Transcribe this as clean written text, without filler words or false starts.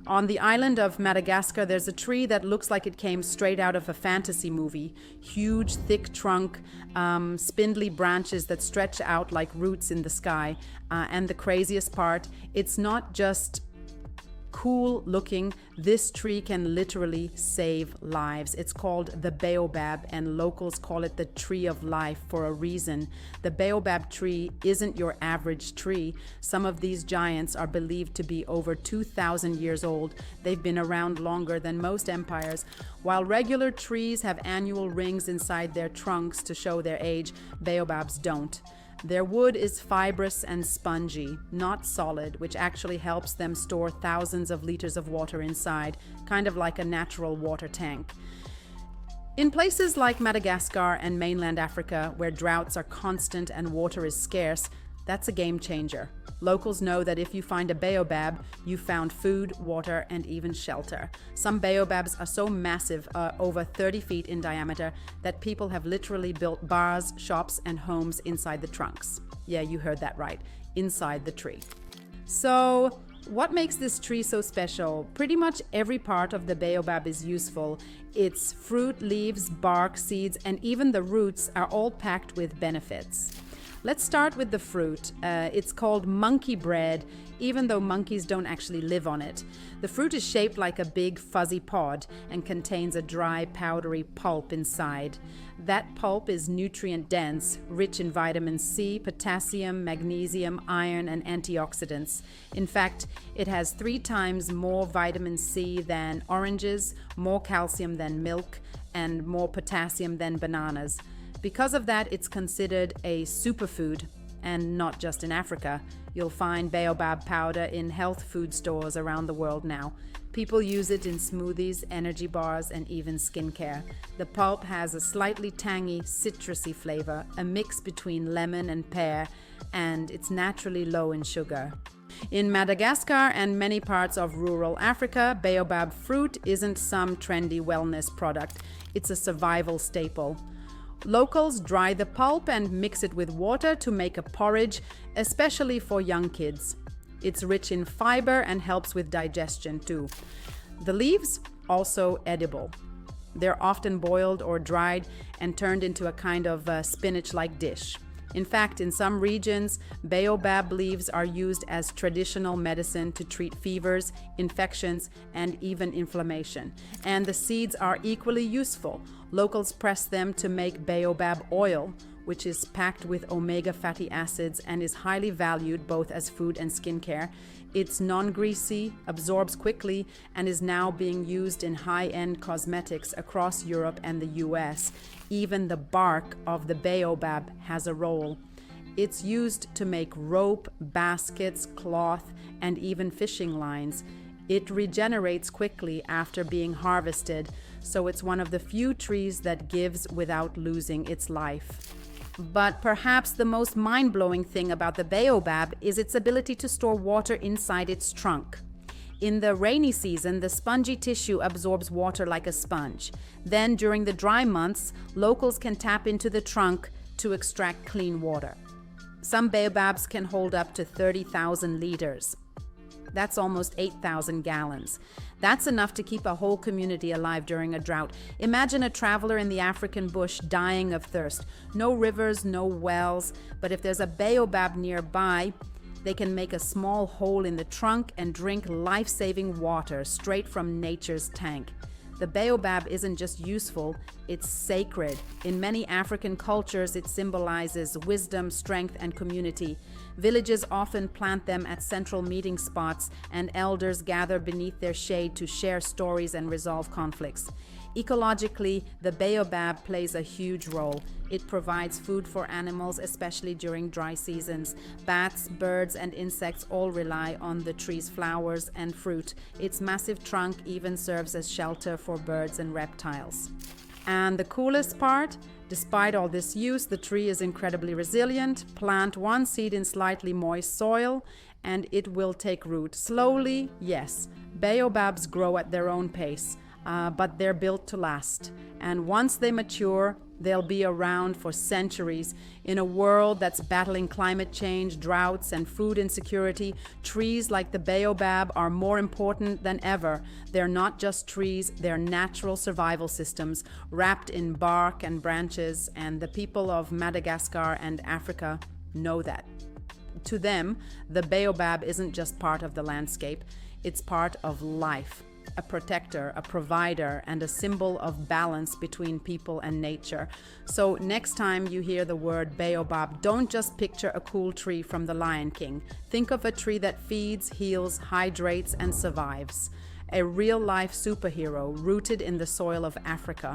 On the island of Madagascar, there's a tree that looks like it came straight out of a fantasy movie. Huge, thick trunk, spindly branches that stretch out like roots in the sky. And the craziest part, it's not just cool looking. This tree can literally save lives. It's called the baobab, and locals call it the tree of life for a reason. The baobab tree isn't your average tree. Some of these giants are believed to be over 2,000 years old. They've been around longer than most empires. While regular trees have annual rings inside their trunks to show their age, baobabs don't. Their wood is fibrous and spongy, not solid, which actually helps them store thousands of liters of water inside, kind of like a natural water tank. In places like Madagascar and mainland Africa, where droughts are constant and water is scarce, that's a game changer. Locals know that if you find a baobab, you found food, water, and even shelter. Some baobabs are so massive, over 30 feet in diameter, that people have literally built bars, shops, and homes inside the trunks. Yeah, you heard that right, inside the tree. So, what makes this tree so special? Pretty much every part of the baobab is useful. Its fruit, leaves, bark, seeds, and even the roots are all packed with benefits. Let's start with the fruit. It's called monkey bread, even though monkeys don't actually live on it. The fruit is shaped like a big fuzzy pod and contains a dry, powdery pulp inside. That pulp is nutrient dense, rich in vitamin C, potassium, magnesium, iron, and antioxidants. In fact, it has 3 times more vitamin C than oranges, more calcium than milk, and more potassium than bananas. Because of that, it's considered a superfood, and not just in Africa. You'll find baobab powder in health food stores around the world now. People use it in smoothies, energy bars, and even skincare. The pulp has a slightly tangy, citrusy flavor, a mix between lemon and pear, and it's naturally low in sugar. In Madagascar and many parts of rural Africa, baobab fruit isn't some trendy wellness product. It's a survival staple. Locals dry the pulp and mix it with water to make a porridge, especially for young kids. It's rich in fiber and helps with digestion too. The leaves, also edible. They're often boiled or dried and turned into a kind of spinach-like dish. In fact, in some regions, baobab leaves are used as traditional medicine to treat fevers, infections, and even inflammation. And the seeds are equally useful. Locals press them to make baobab oil, which is packed with omega fatty acids and is highly valued both as food and skincare. It's non-greasy, absorbs quickly, and is now being used in high-end cosmetics across Europe and the US. Even the bark of the baobab has a role. It's used to make rope, baskets, cloth, and even fishing lines. It regenerates quickly after being harvested, so it's one of the few trees that gives without losing its life. But perhaps the most mind-blowing thing about the baobab is its ability to store water inside its trunk. In the rainy season, the spongy tissue absorbs water like a sponge. Then, during the dry months, locals can tap into the trunk to extract clean water. Some baobabs can hold up to 30,000 liters. That's almost 8,000 gallons. That's enough to keep a whole community alive during a drought. Imagine a traveler in the African bush dying of thirst. No rivers, no wells, but if there's a baobab nearby, they can make a small hole in the trunk and drink life-saving water straight from nature's tank. The baobab isn't just useful, it's sacred. In many African cultures, it symbolizes wisdom, strength, and community. Villages often plant them at central meeting spots, and elders gather beneath their shade to share stories and resolve conflicts. Ecologically, the baobab plays a huge role. It provides food for animals, especially during dry seasons. Bats, birds, and insects all rely on the tree's flowers and fruit. Its massive trunk even serves as shelter for birds and reptiles. And the coolest part? Despite all this use, the tree is incredibly resilient. Plant one seed in slightly moist soil, and it will take root. Slowly, yes. Baobabs grow at their own pace. But they're built to last. And once they mature, They'll be around for centuries. In a world that's battling climate change, droughts, and food insecurity, trees like the baobab are more important than ever. They're not just trees, they're natural survival systems wrapped in bark and branches, and the people of Madagascar and Africa know that. To them, the baobab isn't just part of the landscape, it's part of life. A protector, a provider, and a symbol of balance between people and nature. So next time you hear the word baobab, don't just picture a cool tree from the Lion King. Think of a tree that feeds, heals, hydrates, and survives. A real-life superhero rooted in the soil of Africa.